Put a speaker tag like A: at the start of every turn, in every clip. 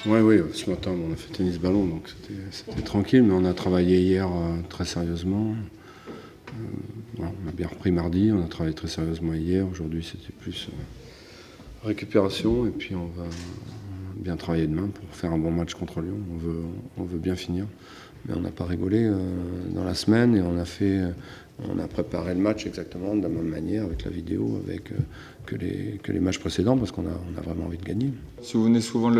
A: Oui, ce matin on a fait tennis-ballon, donc c'était tranquille, mais on a travaillé hier très sérieusement. Voilà, on a bien repris mardi, on a travaillé très sérieusement hier. Aujourd'hui c'était plus récupération, et puis on va bien travailler demain pour faire un bon match contre Lyon. On veut bien finir, mais on n'a pas rigolé dans la semaine, et on a préparé le match exactement de la même manière, avec la vidéo, que les matchs précédents, parce qu'on a vraiment envie de gagner.
B: Si vous venez souvent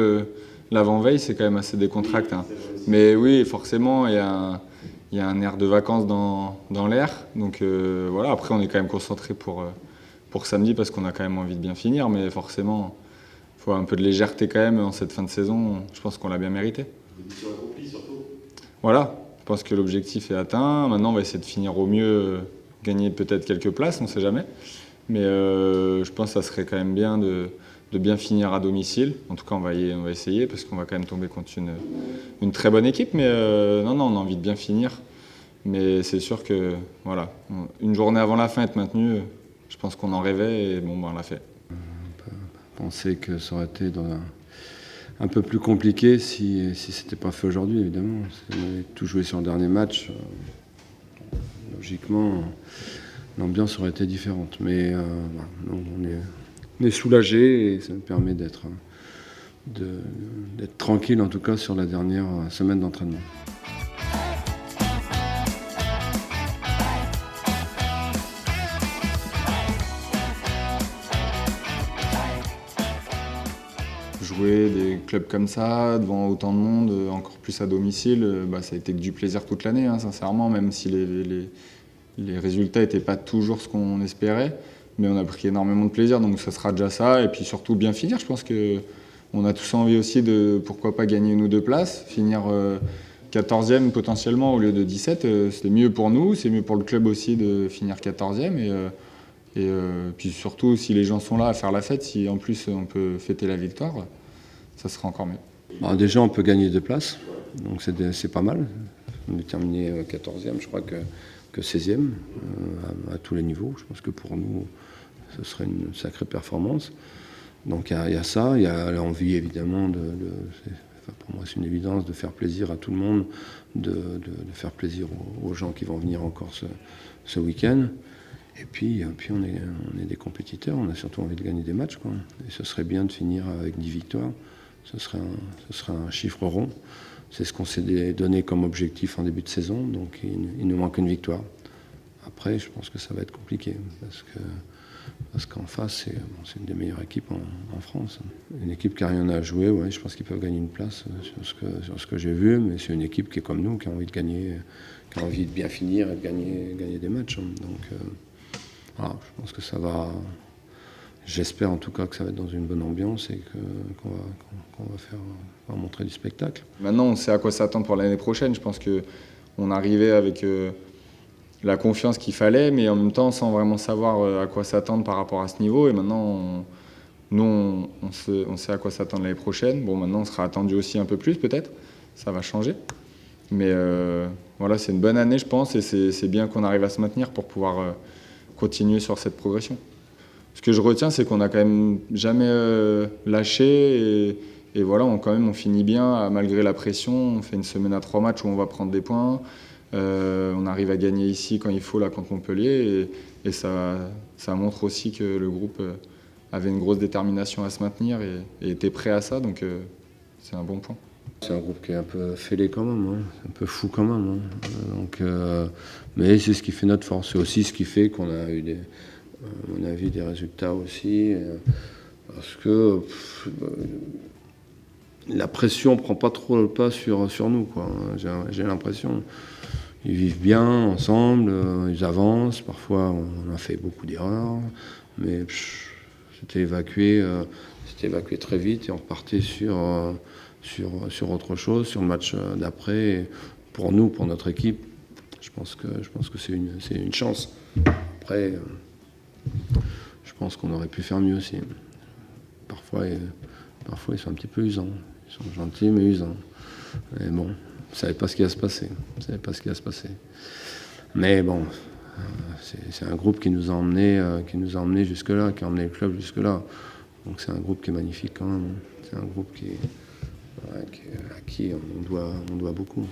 B: l'avant-veille, c'est quand même assez décontracté, hein. Mais oui, forcément, il y a un air de vacances dans l'air. Donc voilà, après on est quand même concentré pour samedi, parce qu'on a quand même envie de bien finir. Mais forcément, il faut un peu de légèreté quand même en cette fin de saison. Je pense qu'on l'a bien mérité. Voilà, je pense que l'objectif est atteint. Maintenant, on va essayer de finir au mieux, gagner peut-être quelques places, on ne sait jamais. Mais je pense que ça serait quand même bien de bien finir à domicile. En tout cas, on va essayer, parce qu'on va quand même tomber contre une très bonne équipe. Mais non, on a envie de bien finir. Mais c'est sûr que voilà, une journée avant la fin, être maintenu, je pense qu'on en rêvait, et bon, on l'a fait.
A: On peut penser que ça aurait été un peu plus compliqué si c'était pas fait aujourd'hui, évidemment. Si on avait tout joué sur le dernier match, logiquement, l'ambiance aurait été différente. Mais voilà, on est soulagé, et ça nous permet d'être tranquille, en tout cas sur la dernière semaine d'entraînement.
B: Jouer des clubs comme ça, devant autant de monde, encore plus à domicile, ça a été que du plaisir toute l'année, hein, sincèrement, même si les résultats n'étaient pas toujours ce qu'on espérait. Mais on a pris énormément de plaisir, donc ça sera déjà ça. Et puis surtout bien finir. Je pense qu'on a tous envie aussi de, pourquoi pas, gagner 1 ou 2 places, finir 14e potentiellement au lieu de 17. C'est mieux pour nous, c'est mieux pour le club aussi de finir 14e. Et puis surtout, si les gens sont là à faire la fête, si en plus on peut fêter la victoire, ça sera encore mieux.
A: Alors déjà, on peut gagner 2 places, donc c'est pas mal. On est terminé 14e, je crois que 16e à tous les niveaux. Je pense que pour nous, ce serait une sacrée performance. Donc il y a ça, il y a l'envie évidemment pour moi c'est une évidence de faire plaisir à tout le monde, de faire plaisir aux gens qui vont venir encore ce week-end. Et puis on est des compétiteurs, on a surtout envie de gagner des matchs, quoi. Et ce serait bien de finir avec 10 victoires, ce serait un chiffre rond. C'est ce qu'on s'est donné comme objectif en début de saison, donc il nous manque une victoire. Après, je pense que ça va être compliqué, parce qu'en face, c'est une des meilleures équipes en France. Une équipe qui n'a rien à jouer, ouais, je pense qu'ils peuvent gagner une place sur ce que j'ai vu, mais c'est une équipe qui est comme nous, qui a envie de gagner, qui a envie de bien finir et de gagner des matchs. Donc voilà, je pense que ça va. J'espère en tout cas que ça va être dans une bonne ambiance, et qu'on va montrer du spectacle.
B: Maintenant, on sait à quoi s'attendre pour l'année prochaine. Je pense qu'on arrivait avec la confiance qu'il fallait, mais en même temps sans vraiment savoir à quoi s'attendre par rapport à ce niveau. Et maintenant, on sait à quoi s'attendre l'année prochaine. Bon, maintenant, on sera attendu aussi un peu plus peut-être. Ça va changer. Mais voilà, c'est une bonne année, je pense, et c'est bien qu'on arrive à se maintenir pour pouvoir continuer sur cette progression. Ce que je retiens, c'est qu'on n'a quand même jamais lâché, et voilà, on finit bien malgré la pression. On fait une semaine à 3 matchs où on va prendre des points. On arrive à gagner ici quand il faut, là, contre Montpellier, et ça montre aussi que le groupe avait une grosse détermination à se maintenir et était prêt à ça, donc c'est un bon point.
A: C'est un groupe qui est un peu fêlé quand même, hein, un peu fou quand même, hein. Mais c'est ce qui fait notre force, c'est aussi ce qui fait qu'on a eu à mon avis, des résultats aussi, parce que la pression ne prend pas trop le pas sur nous, quoi. J'ai l'impression. Ils vivent bien ensemble, ils avancent. Parfois, on a fait beaucoup d'erreurs, mais c'était évacué très vite, et on repartait sur autre chose, sur le match d'après. Et pour nous, pour notre équipe, je pense que c'est une chance. Après, je pense qu'on aurait pu faire mieux aussi. Parfois, ils sont un petit peu usants. Ils sont gentils, mais usants. Et bon, on ne savait pas ce qui va se passer. Mais bon, c'est un groupe qui nous a emmenés jusque-là, qui a emmené le club jusque-là. Donc c'est un groupe qui est magnifique quand même. C'est un groupe à qui on doit beaucoup.